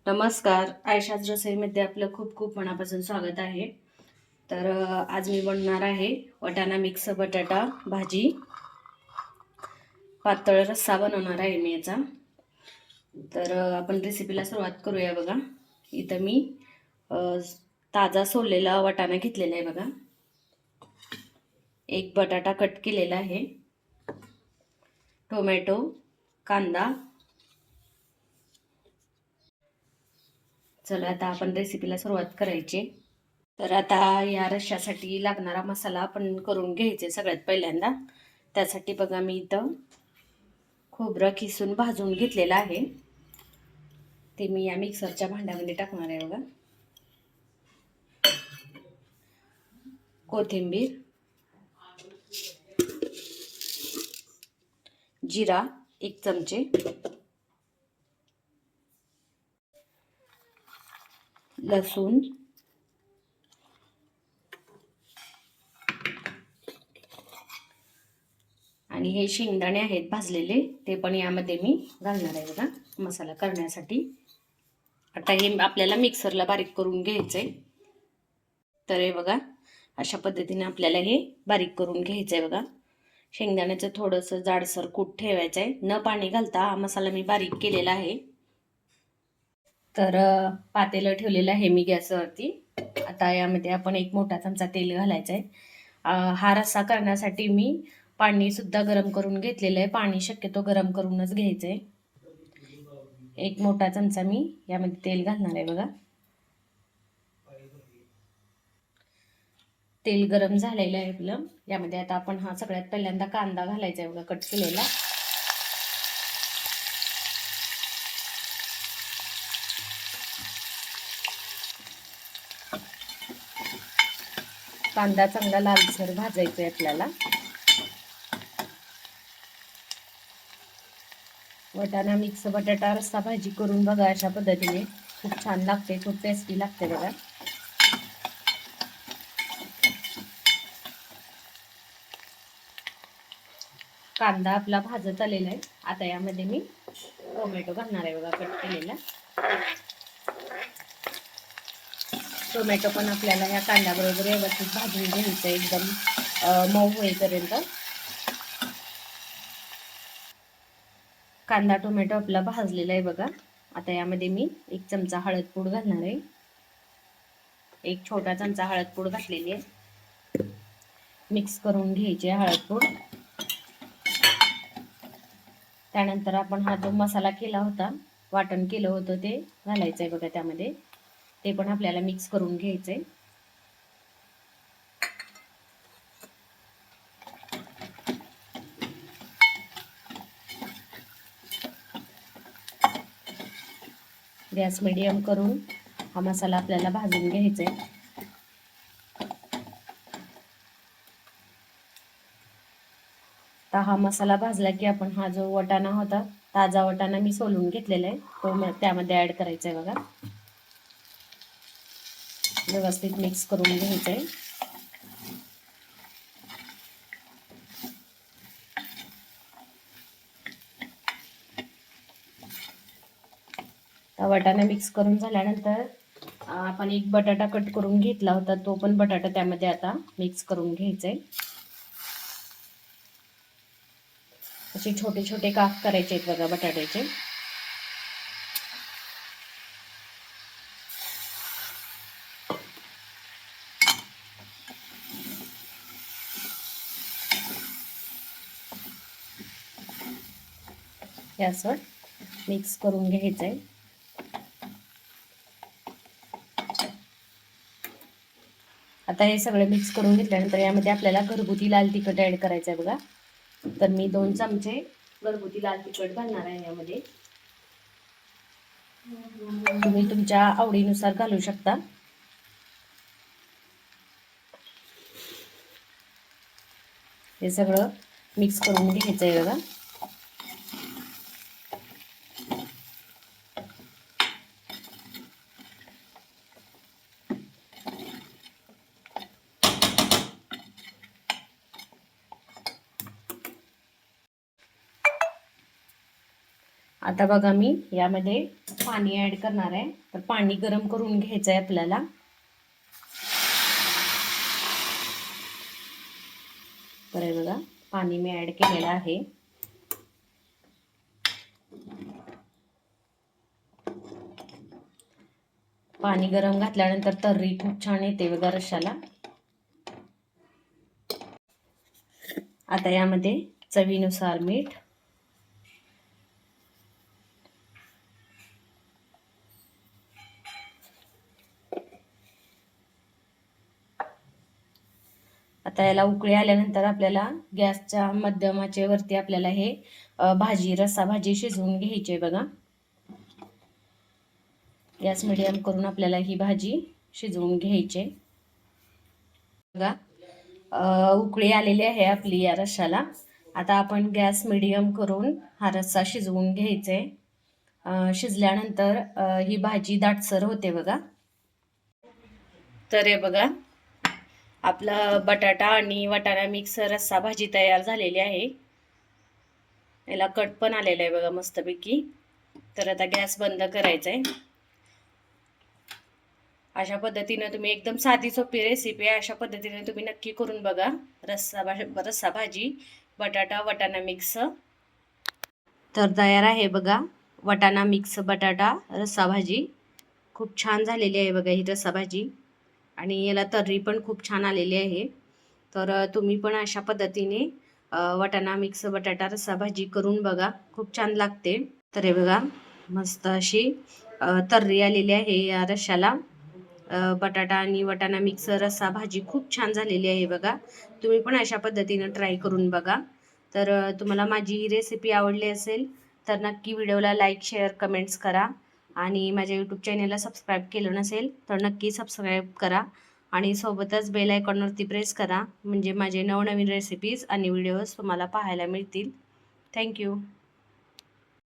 नमस्कार. आयशाच रसोईमध्ये आपलं खूप खूप मनापासून स्वागत आहे. तर आज मी बनवणार आहे वाटाणा मिक्स बटाटा भाजी. पातळ रस्सा बनवणार आहे मी याचा. तर आपण रेसिपीला सुरुवात करूया बघा. इथं मी ताजा सोललेला वाटाणा घेतलेला आहे बघा. एक बटाटा कट केलेला आहे, टोमॅटो, कांदा. चला आता आपण रेसिपीला सुरुवात करायची. तर आता या रश्श्यासाठी लागणारा मसाला आपण करून घ्यायचे सगळ्यात पहिल्यांदा. त्यासाठी बघा मी इथं खोबरं किसून भाजून घेतलेलं आहे, ते मी या मिक्सरच्या भांड्यामध्ये टाकणार आहे बघा. कोथिंबीर, जिरा 1 चमचे, लसूण, आणि हे शेंगदाणे आहेत भाजलेले, ते पण यामध्ये मी घालणार आहे बघा मसाला करण्यासाठी. आता हे आपल्याला मिक्सरला बारीक करून घ्यायचंय. तर हे बघा अशा पद्धतीने आपल्याला हे बारीक करून घ्यायचंय बघा. शेंगदाण्याचं थोडंसं जाडसर कूट ठेवायचं आहे, न पाणी घालता हा मसाला मी बारीक केलेला आहे. तर पातेलं ठेवलेलं आहे मी गॅसवरती. आता यामध्ये आपण 1 मोठा चमचा तेल घालायचं आहे. हा रस्सा करण्यासाठी मी पाणी सुद्धा गरम करून घेतलेलं आहे. पाणी शक्यतो गरम करूनच घ्यायचं आहे. 1 मोठा चमचा मी यामध्ये तेल घालणार आहे बघा. तेल गरम झालेलं आहे आपलं. यामध्ये आता आपण हा सगळ्यात पहिल्यांदा कांदा घालायचा आहे बघा, कट केलेला. कांदा चांगला लालसर भाजायचा आहे आपल्याला. वाटाणा मिक्स बटाटा रस्सा भाजी करून बघा अशा पद्धतीने, खूप छान लागते, खूप टेस्टी लागते बघा. कांदा आपला भाजत आलेला आहे. आता यामध्ये मी टोमॅटो घालणार आहे बघा, कट केलेला. टोमॅटो पण आपल्याला या कांद्याबरोबर व्यवस्थित भाजून घ्यायचं, एकदम मऊ होईपर्यंत. कांदा टोमॅटो आपला भाजलेला आहे बघा. आता यामध्ये मी 1 चमचा हळद पूड घालणार आहे. 1 छोटा चमचा हळद पूड घातलेली आहे. मिक्स करून घ्यायची आहे हळद पूड. त्यानंतर आपण हा जो मसाला केला होता, वाटण केलं होतं, ते घालायचं आहे बघा त्यामध्ये. ते पण आपल्याला मिक्स करून घ्यायचंय. गॅस मीडियम करून हा मसाला आपल्याला भाजून घ्यायचा आहे. तर हा मसाला भाजला की आपण हा जो वाटाणा होता, ताजा वाटाणा मी सोलून घेतलेला आहे, तो त्यामध्ये ऍड करायचा आहे बघा. व्यवस्थित मिक्स करून घ्यायचं आहे. वाटाणा मिक्स करून झाल्यानंतर आपण 1 बटाटा कट करून घेतला होता, तो पण बटाटा त्यामध्ये आता मिक्स करून घ्यायचा आहे. असे छोटे छोटे काप करायचे आहेत बघा बटाट्याचे. हे असं मिक्स करून घ्यायचं आहे. आता हे सगळं मिक्स करून घेतल्यानंतर यामध्ये आपल्याला घरगुती लाल तिखट ऍड करायचं आहे बघा. तर मी 2 चमचे घरगुती लाल तिखट घालणार आहे यामध्ये. तुम्ही तुमच्या आवडीनुसार घालू शकता. हे सगळं मिक्स करून घ्यायचं आहे बघा. आता बघा मी यामध्ये पाणी ॲड करणार आहे. तर पाणी गरम करून घ्यायचं आहे आपल्याला. तर हे बघा पाणी मी ॲड केलेलं आहे. पाणी गरम घातल्यानंतर तर्री खूप छान येते बघा रश्श्याला. आता यामध्ये चवीनुसार मीठ, आता याला उकळी आल्यानंतर आपल्याला गॅसच्या मध्यम आचेवरती आपल्याला हे रस्सा भाजी शिजवून घ्यायची आहे बघा. गॅस मिडियम करून आपल्याला ही भाजी शिजवून घ्यायची आहे बघा. उकळी आलेली आहे आपली या रश्श्याला. आता आपण गॅस मिडियम करून हा रस्सा शिजवून घ्यायचा आहे. शिजल्यानंतर ही भाजी दाटसर होते बघा. तर हे बघा आपला बटाटा आणि वाटाणा मिक्स रस्सा भाजी तयार झालेली आहे. याला कट पण आलेला आहे बघा मस्तपैकी. तर आता गॅस बंद करायचा आहे. अशा पद्धतीने तुम्ही एकदम साधी सोपी रेसिपी आहे. अशा पद्धतीने तुम्ही नक्की करून बघा. रस्सा भाजी बटाटा वाटाणा मिक्स तर तयार आहे बघा. वाटाणा मिक्स बटाटा रस्सा भाजी खूप छान झालेली आहे बघा ही रस्सा भाजी. आणि याला तर्री पण खूप छान आलेली आहे. तर तुम्ही पण अशा पद्धतीने वाटाणा मिक्स बटाटा रस्सा भाजी करून बघा, खूप छान लागते. तर हे बघा मस्त अशी तर्री आलेली आहे या रश्श्याला. बटाटा आणि वाटाणा मिक्स रस्सा भाजी खूप छान झालेली आहे बघा. तुम्ही पण अशा पद्धतीने ट्राय करून बघा. तर तुम्हाला माझी ही रेसिपी आवडली असेल तर नक्की व्हिडिओला लाईक शेअर कमेंट्स करा. आणि माझ्या यूट्यूब चॅनलला सबस्क्राईब केलं नसेल तर नक्की सबस्क्राईब करा. आणि सोबतच बेल आयकॉनवरती प्रेस करा, म्हणजे माझे नवनवीन रेसिपीज आणि व्हिडिओज तुम्हाला पाहायला मिळतील. थँक्यू.